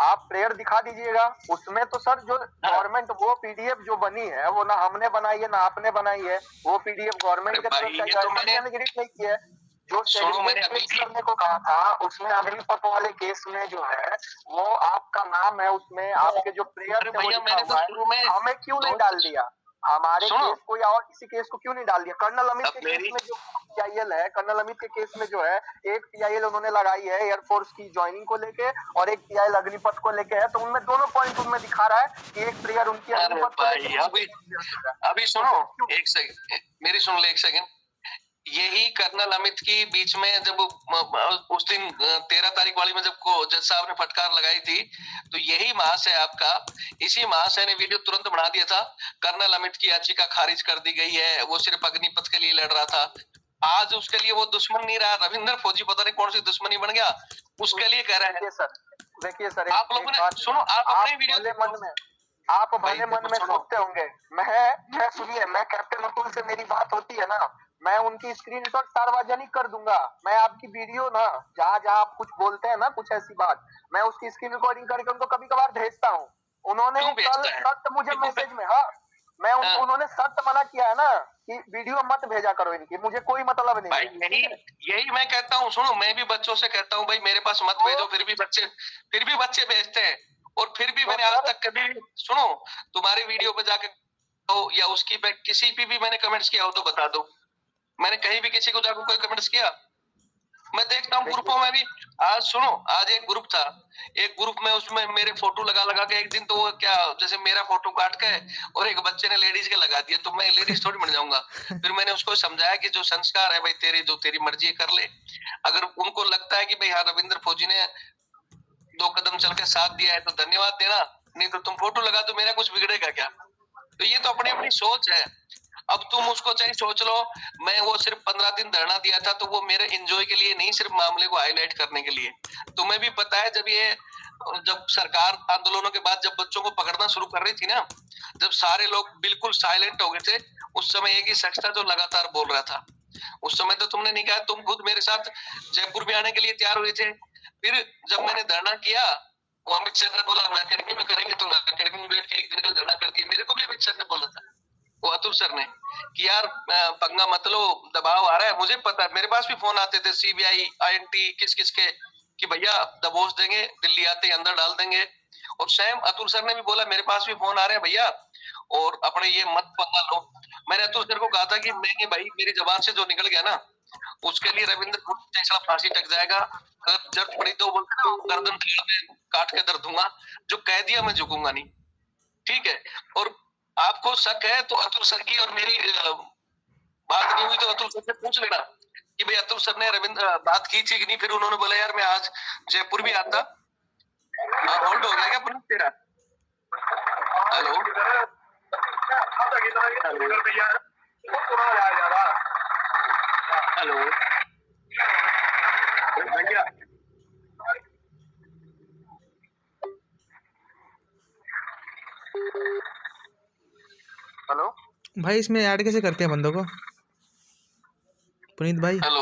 आप प्रेयर दिखा दीजिएगा उसमें, तो सर जो गवर्नमेंट वो पीडीएफ जो बनी है वो ना हमने बनाई है ना आपने बनाई है, वो पीडीएफ गवर्नमेंट के तरफ से एडिट नहीं किया है। जो मैंने करने को कहा था उसमें अग्निपथ वाले केस में जो है वो आपका नाम है उसमें, आपके जो प्रेयर थे वो लिखा हुआ है, हमें क्यों नहीं डाल दिया? हमारे केस कोई और किसी केस को क्यों नहीं डाल दिया? कर्नल अमित के केस में जो PIL है, कर्नल अमित के केस में जो है, एक PIL उन्होंने लगाई है एयरफोर्स की ज्वाइनिंग को लेके और एक PIL अग्निपथ को लेके है, तो उनमें दोनों पॉइंट उनमें दिखा रहा है कि एक प्रेयर उनकी अग्निपथ को लेके। अभी सुनो एक सेकंड, मेरी सुन ले एक सेकंड। यही कर्नल अमित की बीच में जब उस दिन 13 तारीख वाली में जब जज साहब ने फटकार लगाई थी, तो यही महाशय आपका, इसी महाशय ने वीडियो तुरंत बना दिया था, कर्नल अमित की याचिका खारिज कर दी गई है, वो सिर्फ अग्निपथ के लिए लड़ रहा था। आज उसके लिए वो दुश्मन नहीं रहा, रविंद्र फौजी पता नहीं कौन सी दुश्मनी बन गया, उसके लिए कह रहे हैं। देखिए सर, आप लोगों ने सुनो, आप अपने वीडियो आप भले मन में सोचते होंगे, मैं सुनिए, मैं कैप्टन अतुल से मेरी बात होती है ना, मैं उनकी स्क्रीनशॉट सार्वजनिक कर दूंगा। मैं आपकी वीडियो ना, जहाँ आप कुछ बोलते हैं ना, कुछ ऐसी बात, मैं उसकी स्क्रीन रिकॉर्डिंग करके उनको कभी कभार भेजता हूँ। उन्होंने कल सख्त मुझे मैसेज में, मैं उन्होंने सख्त मना किया है ना कि वीडियो मत भेजा करो इनकी, मुझे कोई मतलब नहीं भाई। यही मैं कहता हूँ, सुनो, मैं भी बच्चों से कहता हूँ भाई मेरे पास मत भेजो, फिर भी बच्चे भेजते हैं। और फिर भी मैंने आज तक कभी, सुनो, तुम्हारी वीडियो पे जाके या उसकी पे किसी पे भी मैंने कमेंट्स किया हो तो बता दो, मैंने कहीं भी किसी को जाकर कोई कमेंट्स किया? मैं देखता हूँ ग्रुपों में भी। आज सुनो, आज एक ग्रुप था, एक ग्रुप में उसमें मेरे फोटो लगा के एक दिन तो वो क्या, जैसे मेरा फोटो काट के और एक बच्चे ने लेडीज के लगा दिया, तो मैं लेडीज थोड़ी बन जाऊंगा। फिर मैंने उसको समझाया कि जो संस्कार है भाई तेरी, जो तेरी मर्जी कर ले। अगर उनको लगता है कि भाई हाँ रविंद्र फौजी ने 2 कदम चल के साथ दिया है तो धन्यवाद देना, नहीं तो तुम फोटो लगा दो, मेरा कुछ बिगड़ेगा क्या? तो ये तो अपनी अपनी सोच है। अब तुम उसको चाहे सोच लो, मैं वो सिर्फ 15 दिन धरना दिया था तो वो मेरे एंजॉय के लिए नहीं, सिर्फ मामले को हाईलाइट करने के लिए। तुम्हें भी पता है जब सरकार आंदोलनों के बाद जब बच्चों को पकड़ना शुरू कर रही थी ना, जब सारे लोग बिल्कुल साइलेंट हो गए थे, उस समय एक ही शख्स था जो लगातार बोल रहा था। उस समय तो तुमने नहीं कहा, तुम खुद मेरे साथ जयपुर में आने के लिए तैयार हुए थे। फिर जब मैंने धरना किया, वो अमित सर ने बोला अकेडमी में करेंगे, तो अकेडमी में बैठ के एक दिन का धरना कर दिया। मेरे को भी अमित सर ने बोला था, वो अतुल सर ने, कि यार पंगा मत लो, दबाव आ रहा है। मुझे पता है, मेरे पास भी फोन आते थे CBI INT किस किस के, कि भैया दबोच देंगे, दिल्ली आते ही अंदर डाल देंगे। और सेम अतुल सर ने भी बोला, मेरे पास भी फोन आ रहे हैं भैया, और अपने ये मत पंगा लो। मैंने अतुल सर को कहा था कि नहीं भाई, मेरी जबान से जो निकल गया ना, उसके लिए रविंद्र जैसा फांसी टक जाएगा। अगर जरूरत पड़ी तो गर्दन काट के दर दूंगा, जो कह दिया मैं झुकूंगा नहीं, ठीक है? और आपको शक है तो अतुल सर की और मेरी बात नहीं हुई तो अतुल सर से पूछ लेना कि भाई अतुल सर ने रविंद्र बात की थी कि नहीं। फिर उन्होंने बोला यार मैं आज जयपुर भी आता। होल्ड हो गया क्या पुलिस तेरा? हेलो हेलो भैया, हेलो भाई, इसमें ऐड कैसे करते हैं बंदों को पुनीत भाई? हेलो,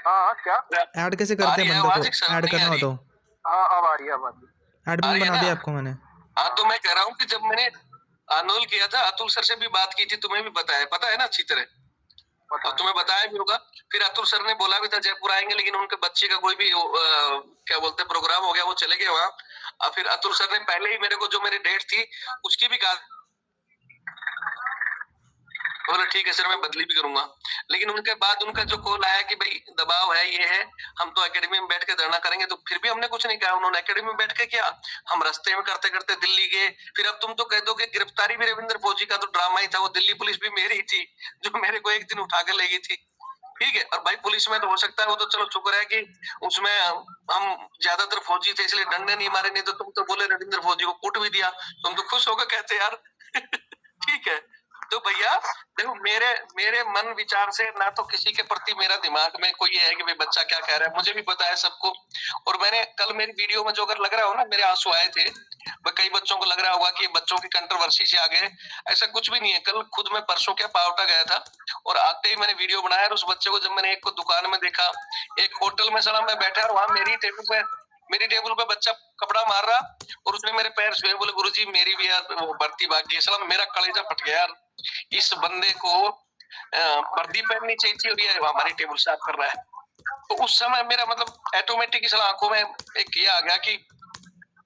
हाँ क्या ऐड कैसे करते हैं बंदों को? ऐड करना हो तो हाँ, अब आ रही है, एडमिन बना दिया आपको मैंने। हाँ, तो मैं कह रहा हूँ कि जब मैंने आंदोलन किया था, अतुल सर से भी बात की थी, तुम्हें भी पता है ना अच्छी तरह, और तुम्हें बताया भी होगा। फिर अतुल सर ने बोला भी था जयपुर आएंगे, लेकिन उनके बच्चे का कोई भी क्या बोलते प्रोग्राम हो गया, वो चले गए वहां। फिर अतुल सर ने पहले ही मेरे को जो मेरी डेट थी उसकी भी कहा, बोला ठीक है सर मैं बदली भी करूंगा। लेकिन उनके बाद उनका जो कॉल आया कि भाई दबाव है, ये है, हम तो एकेडमी में बैठ के धरना करेंगे, तो फिर भी हमने कुछ नहीं कहा। उन्होंने एकेडमी में बैठ के किया, हम रास्ते में करते करते दिल्ली गए। फिर अब तुम तो कह दो कि गिरफ्तारी भी रविंद्र फौजी का तो ड्रामा ही था, वो दिल्ली पुलिस भी मेरी ही थी जो मेरे को एक दिन उठा के ले गई थी, ठीक है? और भाई पुलिस में तो हो सकता है, वो तो चलो शुक्र है कि उसमें हम ज्यादातर फौजी थे इसलिए डंडे नहीं मारे, नहीं तो तुम तो बोले रविंद्र फौजी को कूट भी दिया, तुम तो खुश होकर कहते यार ठीक है। तो भैया देखो, मेरे मन विचार से ना तो किसी के प्रति मेरा दिमाग में कोई है कि भाई बच्चा क्या कह रहा है, मुझे भी पता है सबको। और मैंने कल मेरी वीडियो में जो अगर लग रहा हो ना मेरे आंसू आए थे, कई बच्चों को लग रहा होगा कि बच्चों की कंट्रोवर्सी से आ गए, ऐसा कुछ भी नहीं है। कल खुद मैं परसों क्या पावटा गया था और आते ही मैंने वीडियो बनाया, और उस बच्चे को जब मैंने एक को दुकान में देखा, एक होटल में सलाम मैं बैठा, और वहां मेरी टेबल पे बच्चा कपड़ा मार रहा, और उसने मेरे पैर छुए, बोले गुरुजी मेरी भी यार वो भर्ती बाकी है। सलाम मेरा कलेजा फट गया यार, इस बंदे को वर्दी पहननी चाहिए थी और ये हमारी टेबल साफ कर रहा है। तो उस समय मेरा मतलब ऑटोमेटिक इस आंखों में एक ये आ गया कि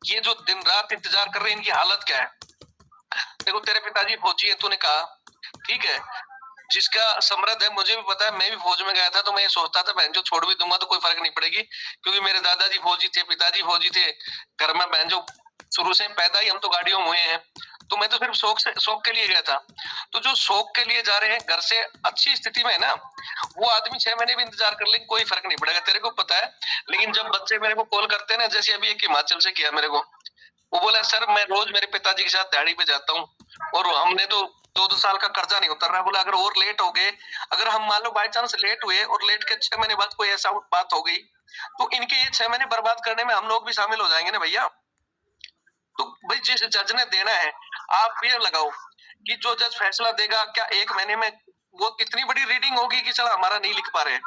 ये जो दिन रात इंतजार कर रहे हैं इनकी हालत क्या है। देखो तेरे पिताजी फौजी है, तूने कहा, ठीक है, जिसका समृद्ध है, मुझे भी पता है, मैं भी फौज में गया था, तो मैं ये सोचता था बहन जो छोड़ भी दूंगा तो कोई फर्क नहीं पड़ेगी, क्योंकि मेरे दादाजी फौजी थे, पिताजी फौजी थे, घर में बहन जो शुरू से पैदा ही हम तो गाड़ियों में हुए हैं, तो मैं तो सिर्फ शौक के लिए गया था। तो जो शौक के लिए जा रहे हैं, घर से अच्छी स्थिति में है ना, वो आदमी 6 महीने भी इंतजार कर ले, कोई फर्क नहीं पड़ेगा, तेरे को पता है। लेकिन जब बच्चे मेरे को कॉल करते हैं ना, जैसे अभी एक हिमाचल से किया मेरे को, वो बोला सर मैं रोज मेरे पिताजी के साथ दिहाड़ी पे जाता हूँ, और हमने तो 2-2 साल का कर्जा नहीं उतर रहा। बोला अगर और लेट हो गए, अगर हम मान लो बाई चांस लेट हुए और लेट के 6 महीने बाद कोई ऐसा बात हो गई, तो इनके ये 6 महीने बर्बाद करने में हम लोग भी शामिल हो जाएंगे ना भैया। तो भाई जिस जज ने देना है, आप ये लगाओ कि जो जज फैसला देगा, क्या 1 महीने में वो इतनी बड़ी रीडिंग होगी कि चला हमारा नहीं लिख पा रहे।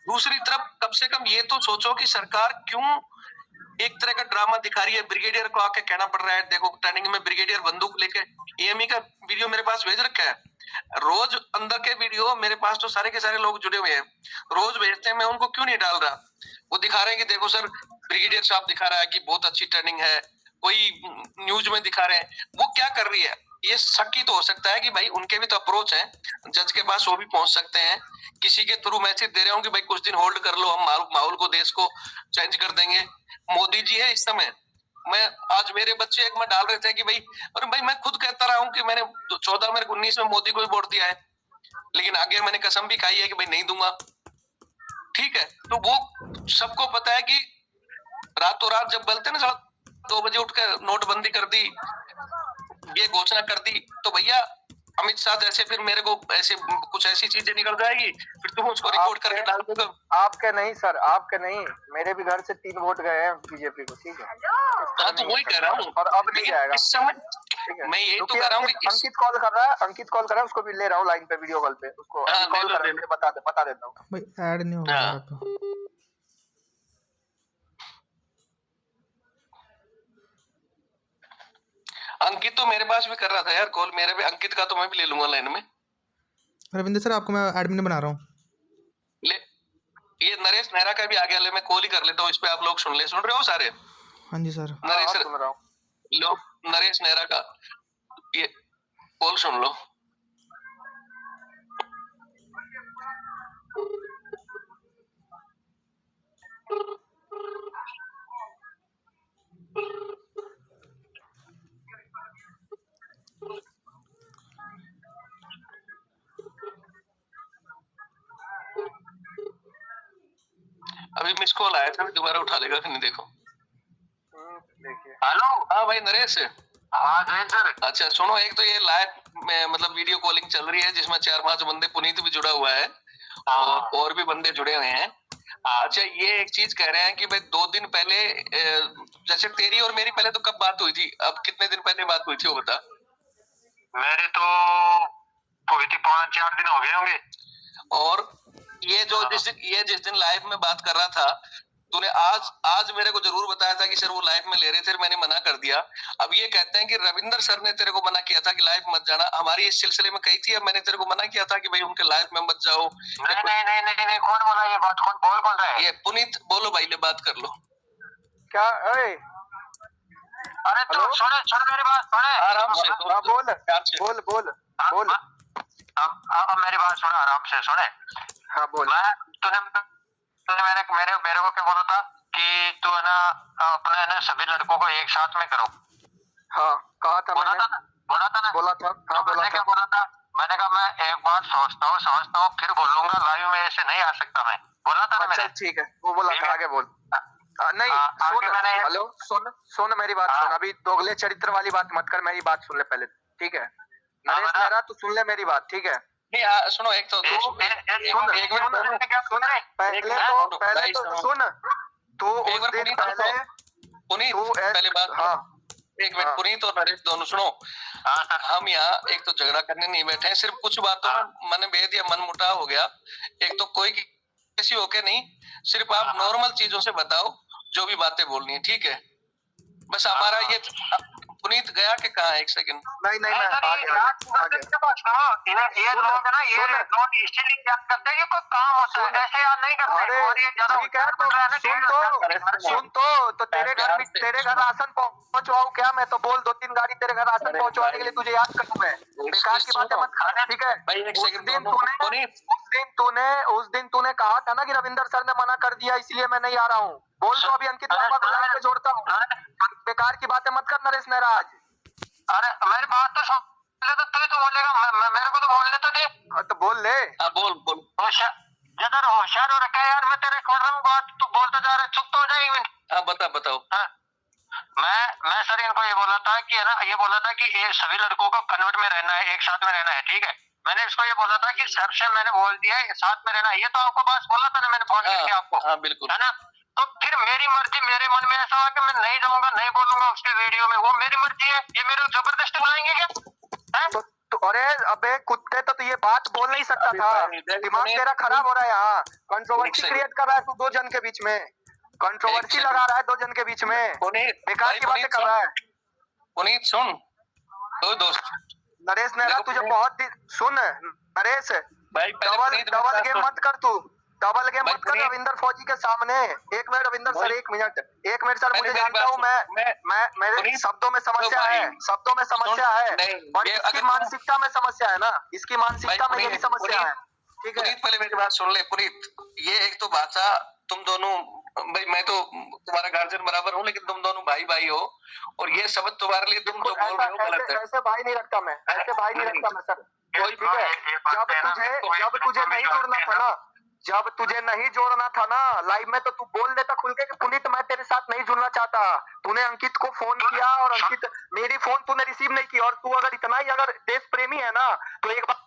दूसरी तरफ कम से कम ये तो सोचो कि सरकार क्यों एक तरह का ड्रामा दिखा रही है। ब्रिगेडियर को आके कहना पड़ रहा है, देखो ट्रेनिंग में ब्रिगेडियर बंदूक लेके, एएमई का वीडियो मेरे पास भेज रखा है, रोज अंदर के वीडियो मेरे पास तो सारे के सारे लोग जुड़े हुए हैं, रोज भेजते हैं, मैं उनको क्यों नहीं डाल रहा। वो दिखा रहे हैं कि देखो सर ब्रिगेडियर साहब दिखा रहा है कि बहुत अच्छी ट्रेनिंग है, कोई न्यूज में दिखा रहे हैं, वो क्या कर रही है। ये शक ही तो हो सकता है कि भाई उनके भी तो अप्रोच है जज के पास, वो भी पहुंच सकते हैं, किसी के थ्रू मैसेज दे रहे हो कि भाई कुछ दिन होल्ड कर लो, हम माहौल को, देश को चेंज कर देंगे। मोदी जी है इस समय, मैं आज मेरे बच्चे एक में डाल रहे थे कि भाई, और भाई मैं खुद कहता रहा हूँ कि मैंने 14 में 19 में मोदी को ही वोट दिया है, लेकिन आगे मैंने कसम भी खाई है कि भाई नहीं दूंगा, ठीक है। तो वो सबको पता है कि रातों रात जब बोलते ना 2 बजे उठ कर नोटबंदी कर दी, ये घोषणा कर दी, तो भैया अमित शाह जैसे फिर मेरे को ऐसे कुछ ऐसी चीजें निकल जाएगी, फिर तुम उसको रिकॉर्ड करके डाल दोगे। आपके नहीं सर, आपके नहीं, मेरे भी घर से 3 वोट गए हैं बीजेपी को, ठीक है। हाँ तो वही कह रहा हूँ, और अब नहीं जाएगा इस समय मैं यही तो कह रहा हूँ कि अंकित कॉल कर रहा है, अंकित कॉल कर रहा है, उसको भी ले रहा हूँ लाइन पे, वीडियो कॉल पे, उसको कॉल कर रहा है, बता देता हूँ भाई ऐड नहीं हो रहा है। अंकित तो मेरे पास भी कर रहा था यार कॉल, मेरे भी अंकित का तो मैं भी ले लूंगा लाइन में। रविंद्र सर आपको मैं एडमिन बना रहा हूँ। ले ये नरेश नेहरा का भी आ गया, ले मैं कॉल ही कर लेता हूँ, इस पे आप लोग सुन रहे हो सारे। हाँ जी सर, नरेश सुन रहा हूँ, लो नरेश नेहरा का ये कॉल सुन लो। अभी मिस कॉल आया था, दोबारा उठा लेगा फिर नहीं, देखो। हेलो, हाँ भाई नरेश। हाँ जय सर। अच्छा सुनो, एक तो ये लाइव में मतलब वीडियो कॉलिंग चल रही है, जिसमें 4-5 बंदे, पुनीत भी जुड़ा हुआ है और भी बंदे जुड़े हुए हैं। अच्छा ये एक चीज कह रहे हैं कि भाई 2 दिन पहले, जैसे तेरी और मेरी पहले तो कब बात हुई थी, अब कितने दिन पहले बात हुई थी वो बता। मेरी तो हुई थी 5-4 दिन हो गए होंगे। और ये जो जिस दिन लाइव में बात कर रहा था, तूने आज मेरे को जरूर बताया था कि सर वो लाइव में ले रहे थे, मैंने मना कर दिया। अब ये कहते हैं कि रविंदर सर ने तेरे को मना किया था कि लाइव मत जाना, हमारी इस सिलसिले में कही थी, अब मैंने तेरे को मना किया था कि भाई उनके लाइव में मत जाओ। नहीं, कौन बोला ये बात, कौन रहा है? ये पुनीत, बोलो भाई, ले बात कर लो। क्या? अरे तो सुन मेरी बात, सुने आराम से बोल अब मेरी बात सुन, आराम से सुने। हाँ बोल। तूने मेरे को क्या बोला था कि तू है ना अपने ना सभी लड़कों को एक साथ में करो। हाँ कहा था, बोला था ना। हाँ बोला था। क्या बोला था? मैंने कहा मैं एक बात सोचता हूँ, समझता हूँ, फिर बोलूंगा, लाइव में ऐसे नहीं आ सकता मैं, बोला था ना मैंने। ठीक है, वो बोला था, आगे बोल। नहीं सुन, हेलो सुन मेरी बात सुन, अभी दोगले चरित्र वाली बात मत कर, मेरी बात सुन ले पहले, ठीक है। नरेश मेहरा तू सुन ले मेरी बात, ठीक है। नहीं सुनो, एक तो पहले तो सुन, तो उस दिन पहले पुनीत पहले बात, हाँ एक मिनट, पुनीत और नरेश दोनों सुनो। हम यहाँ एक तो झगड़ा करने नहीं बैठे हैं, सिर्फ कुछ बातों में मन भेद या मन मुटाव हो गया, एक तो कोई किसी होके नहीं, सिर्फ आप नॉर्मल चीजों से बताओ जो भी बातें बोलनी है, ठीक है। बस हमारा ये पुनीत गया कि कहाँ? एक सेकंड। नहीं मैं आ गया। ये लोग है ना, ये लोग इसलिए याद करते हैं कि कोई काम होता है, ऐसे याद नहीं करते। अरे और ये ज्यादा ठीक है, सुन तो तेरे घर राशन पहुंचवाऊं क्या? मैं तो बोल 2-3 गाड़ी तेरे घर राशन पहुंचवाने के लिए तुझे याद करूं मैं। बेकार की बातें मत कर, ठीक है? भाई एक सेकंड, उस दिन तूने कहा था ना कि रविंदर सर ने मना कर दिया इसलिए मैं नहीं आ रहा हूँ। बोल तो अभी अंकित वर्मा को लाइन पे जोड़ता हूँ। बेकार की बातें मत कर नरेश नाराज। अरे मेरी बात तो सुन ले, तो तू ही तो बोलेगा, मेरे को तो बोलने तो दे। तो बोल ले। बोल। जरा होशियार हो रखा है यार, मैं तेरे खोल रहा हूँ बात, तू बोलता जा रहा है, चुप तो हो जाए एक मिनट। हाँ बताओ। हाँ, मैं सर इनको ये बोला था कि है ना, ये बोला था कि ये सभी लड़कों को कन्वर्ट में रहना है, एक साथ में रहना है, ठीक है? मैंने इसको ये बोला था कि सर से मैंने बोल दिया है साथ में रहना है, ये तो आपको बस बोला था ना मैंने फोन करके आपको। हाँ बिल्कुल, है ना? तो फिर मेरी मर्जी, मेरे मन में ऐसा हुआ कि मैं नहीं जाऊंगा, नहीं बोलूंगा उसके वीडियो में, वो मेरी मर्जी है, ये मेरे को जबरदस्ती बुलाएंगे क्या? तो अरे अबे कुत्ते, तो ये बात बोल नहीं सकता था। दिमाग तेरा खराब हो रहा है। यहाँ कंट्रोवर्सी क्रिएट कर रहा है तू 2 जन के बीच में, कंट्रोवर्सी लगा रहा है 2 जन के बीच में, बेकार की बातें कर रहा है। पुनीत सुन, तो दोस्त नरेश नेहरा तुझे बहुत सुन नरेश, डबल गेम मत कर तू, डबल गेम मत कर रविंदर फौजी के सामने। एक मिनट रविंदर सर, एक मिनट सर, मुझे जानता हूँ मैं मेरे शब्दों में समस्या है, पर इसकी मानसिकता में समस्या है ना, इसकी मानसिकता में ये भी समस्या है, ठीक है? पुनीत पहले मेरी बात सुन ले। पुनीत, ये एक तो भाषा तुम दोनों, भाई मैं तो तुम्हारा गार्जियन बराबर हूँ, लेकिन तुम दोनों भाई हो, और ये शब्द तुम्हारे लिए तुम जो बोल रहे हो गलत है। ऐसे भाई नहीं रखता मैं, ऐसे भाई नहीं रखता मैं सर, ठीक है? जब तुझे नहीं जोड़ना था ना, जब तुझे नहीं जोड़ना था ना लाइव में, तो तू बोल देता खुल के कि पुनीत मैं तेरे साथ नहीं जुड़ना चाहता। तूने अंकित को फोन किया और अंकित मेरी फोन तूने रिसीव नहीं की, और तू अगर इतना ही अगर देश प्रेमी है ना, तो एक बार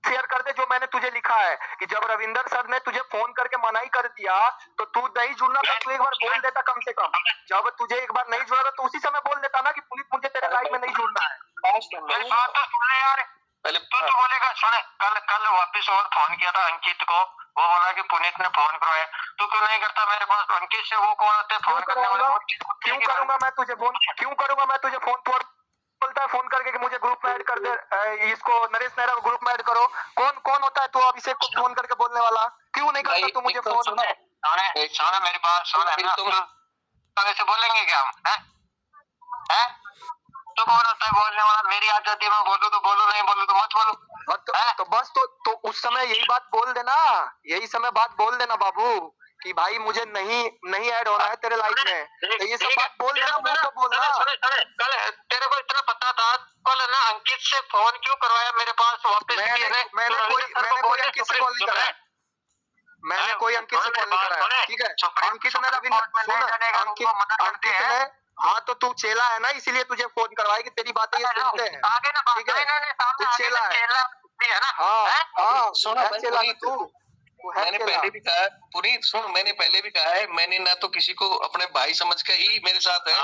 शेयर कर दे जो मैंने तुझे लिखा है कि जब रविंदर सर ने तुझे फोन करके मनाही कर दिया तो तू नहीं जुड़ना था, तू एक बार बोल देता कम से कम। जब तुझे एक बार नहीं जुड़ा था तो उसी समय बोल देता ना कि पुनीत मुझे तेरे लाइव में नहीं जुड़ना है। बात तो सुन ले यार, तू बोलेगा सुन, कल वापिस और फोन किया था अंकित को, वो बोला कि पुनीत ने फोन करवाया, तू क्यों नहीं करता मेरे पास? अंकित से वो कौन होते फोन करने वाले? क्यों करूंगा मैं तुझे फोन? तू बोलता है फोन करके कि मुझे ग्रुप में ऐड कर दे, इसको नरेश नेहरा को ग्रुप में ऐड करो। कौन होता है तू अभिषेक को फोन करके बोलने वाला? क्यों नहीं करता तू मुझे फोन? सुनो मेरी बात सुन, ऐसे बोलेंगे क्या हम? हैं? तो कौन होता है बोलने वाला? मेरी आजादी में बोलूं तो बोलूं, नहीं बोलूं तो मत बोलूं। तो बस तो उस समय यही बात बोल देना, यही समय बात बोल देना बाबू कि भाई मुझे नहीं ऐड होना है तेरे लाइफ में, तो ये सब बात बोल देना, मुझे तो बोलना। कल तेरे को इतना पता था, कल ना अंकित से फोन क्यों करवाया मेरे पास वापस? मैंने कोई अंकित से कॉल नहीं कराया, मैंने कोई अंकित से कॉल नहीं कराया, ठीक है? अंकित ने अंकित ने, हाँ तो तू चेला है ना, इसीलिए तुझे फोन करवाई कि तेरी बातें ये सुनते हैं, ठीक है? तू चेला है ना? हाँ सुना चेला तू। मैंने पहले भी कहा पुनीत, सुन, मैंने पहले भी कहा है, मैंने ना तो किसी को अपने भाई समझ के ही मेरे साथ है,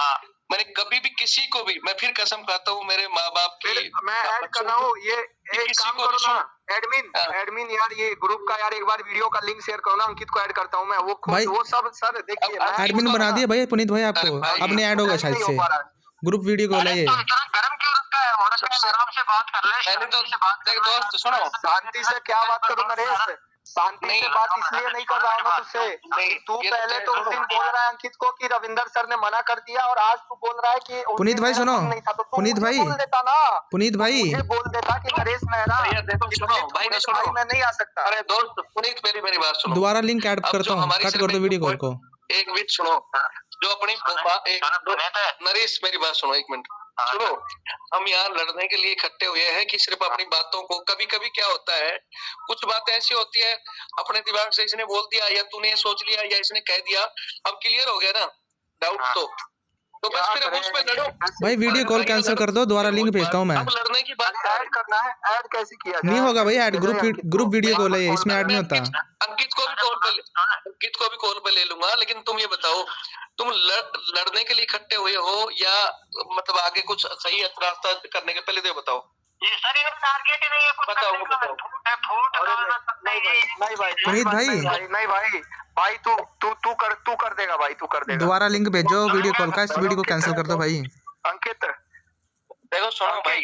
मैंने कभी भी किसी को भी, मैं फिर कसम खाता हूँ मेरे माँ बाप की, मैं ऐड कर रहा हूँ। ये एक काम करो ना एडमिन यार, ये ग्रुप का यार एक बार वीडियो का लिंक शेयर करो ना, अंकित को ऐड करता हूँ मैं, वो सब सर देखिए एडमिन बना दिया भैया पुनीत भाई आपको, अपने ऐड होगा शायद से ग्रुप वीडियो को लाइए। गरम क्यों रखा है? आराम से बात कर ले, दोस्त सुनो, शांति से क्या बात करूँ नरेश, शांति से बात इसलिए नहीं कर रहा हूँ तुझसे। तू पहले तो उस दिन बोल रहा है अंकित को कि रविंदर सर ने मना कर दिया, और आज तू बोल रहा है कि पुनीत भाई सुनो, पुनीत भाई बोल देता ना, पुनीत भाई बोल देता कि नरेश मेहरा भाई मैं नहीं आ सकता। अरे दोस्त पुनीत मेरी बात सुनो, दोबारा लिंक ऐड करता हूँ, कट कर दो वीडियो कॉल को। एक मिनट सुनो, जो अपनी नरेश मेरी बात सुनो, एक मिनट सुनो, हम यहाँ लड़ने के लिए इकट्ठे हुए हैं कि सिर्फ अपनी बातों को, कभी कभी क्या होता है कुछ बातें ऐसी होती है अपने दिमाग से इसने बोल दिया या तूने सोच लिया या इसने कह दिया, अब क्लियर हो गया ना डाउट, तो बस फिर अब उस पे लड़ो। भाई वीडियो कॉल कैंसिल कर दो, दोबारा लिंक भेजता हूँ मैं। अब लड़ने की बात ऐड करना है, ऐड कैसे किया नहीं होगा भाई ऐड, ग्रुप वीडियो कॉल है, इसमें ऐड नहीं होता। अंकित को भी कॉल पे ले लूंगा, लेकिन तुम ये बताओ, तुम लड़ने के लिए इकट्ठे हुए हो या मतलब आगे कुछ सही रास्ता करने के पहले तो बताओ। ये सर इनका टारगेट ही नहीं है कुछ बताओ नहीं भाई पुनीत भाई नहीं भाई तू कर देगा भाई, तू कर देगा। दोबारा लिंक भेजो वीडियो कॉल का, इस वीडियो को कैंसिल कर दो भाई। अंकित सुनो सुनो भाई,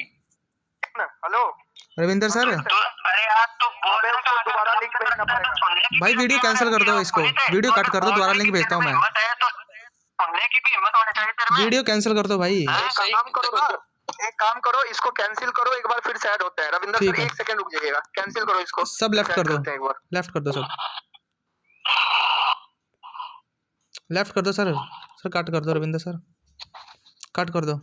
हेलो रविंदर सर अरे यार तू बोल रहा है, दोबारा लिंक भेजना पड़ेगा भाई वीडियो कैंसिल कर दो, इसको वीडियो कट कर दो, दोबारा लिंक भेजता हूँ मैं। हिम्मत है तो सुनने की भी हिम्मत होनी चाहिए तेरे में। वीडियो कैंसिल कर दो भाई। एक काम करो, इसको कैंसिल करो, एक बार फिर से ऐड होता है। रविंदर ठीक सर है। 1 सेकंड रुक जाइएगा, कैंसिल करो इसको, सब लेफ्ट कर दो, एक बार लेफ्ट कर दो, सब लेफ्ट कर दो सर। सर कट कर दो, रविंदर सर कट कर दो।